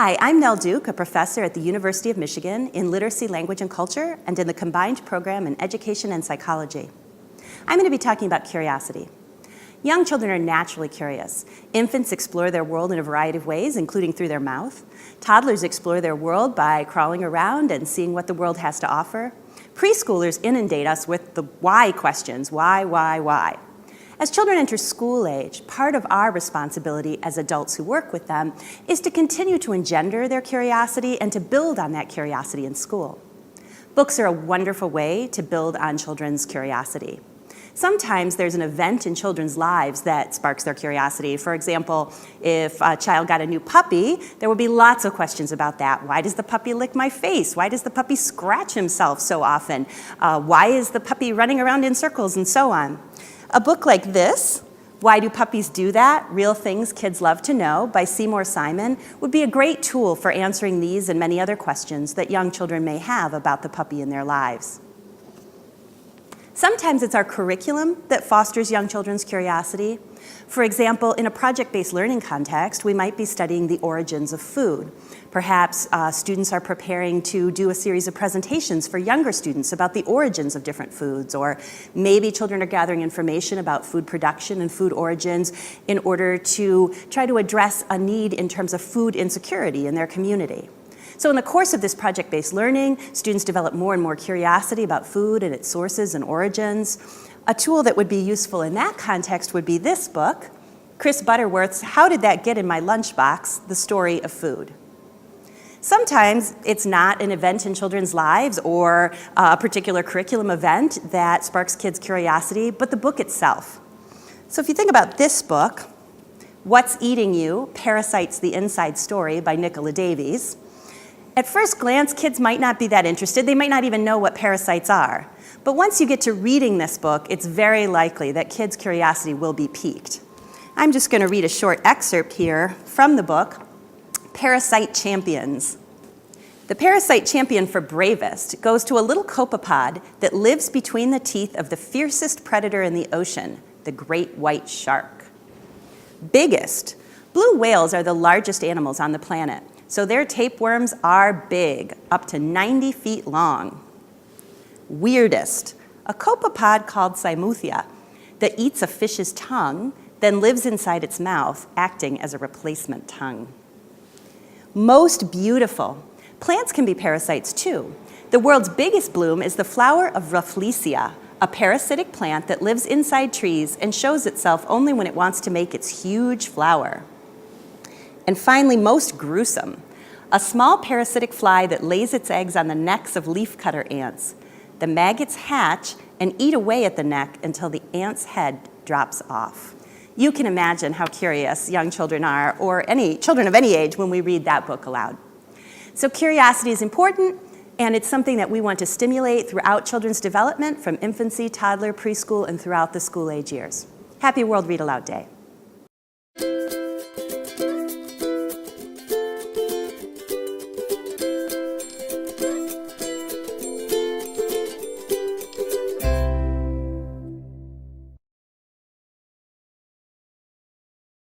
Hi, I'm Nell Duke, a professor at the University of Michigan in Literacy, Language, and Culture, and in the combined program in Education and Psychology. I'm going to be talking about curiosity. Young children are naturally curious. Infants explore their world in a variety of ways, including through their mouth. Toddlers explore their world by crawling around and seeing what the world has to offer. Preschoolers inundate us with the why questions, why? As children enter school age, part of our responsibility as adults who work with them is to continue to engender their curiosity and to build on that curiosity in school. Books are a wonderful way to build on children's curiosity. Sometimes there's an event in children's lives that sparks their curiosity. For example, if a child got a new puppy, there will be lots of questions about that. Why does the puppy lick my face? Why does the puppy scratch himself so often? Why is the puppy running around in circles, and so on? A book like this, Why Do Puppies Do That? Real Things Kids Love to Know by Seymour Simon would be a great tool for answering these and many other questions that young children may have about the puppy in their lives. Sometimes it's our curriculum that fosters young children's curiosity. For example, in a project-based learning context, we might be studying the origins of food. Perhaps students are preparing to do a series of presentations for younger students about the origins of different foods, or maybe children are gathering information about food production and food origins in order to try to address a need in terms of food insecurity in their community. So in the course of this project-based learning, students develop more and more curiosity about food and its sources and origins. A tool that would be useful in that context would be this book, Chris Butterworth's How Did That Get in My Lunchbox? The Story of Food. Sometimes it's not an event in children's lives or a particular curriculum event that sparks kids' curiosity, but the book itself. So if you think about this book, What's Eating You? Parasites, the Inside Story by Nicola Davies. At first glance, kids might not be that interested. They might not even know what parasites are. But once you get to reading this book, it's very likely that kids' curiosity will be piqued. I'm just going to read a short excerpt here from the book, Parasite Champions. The parasite champion for bravest goes to a little copepod that lives between the teeth of the fiercest predator in the ocean, the great white shark. Biggest. Blue whales are the largest animals on the planet, so their tapeworms are big, up to 90 feet long. Weirdest. A copepod called Cymuthia that eats a fish's tongue, then lives inside its mouth, acting as a replacement tongue. Most beautiful. Plants can be parasites too. The world's biggest bloom is the flower of Rafflesia, a parasitic plant that lives inside trees and shows itself only when it wants to make its huge flower. And finally, most gruesome. A small parasitic fly that lays its eggs on the necks of leafcutter ants. The maggots hatch and eat away at the neck until the ant's head drops off. You can imagine how curious young children are, or any children of any age, when we read that book aloud. So curiosity is important, and it's something that we want to stimulate throughout children's development from infancy, toddler, preschool, and throughout the school age years. Happy World Read Aloud Day.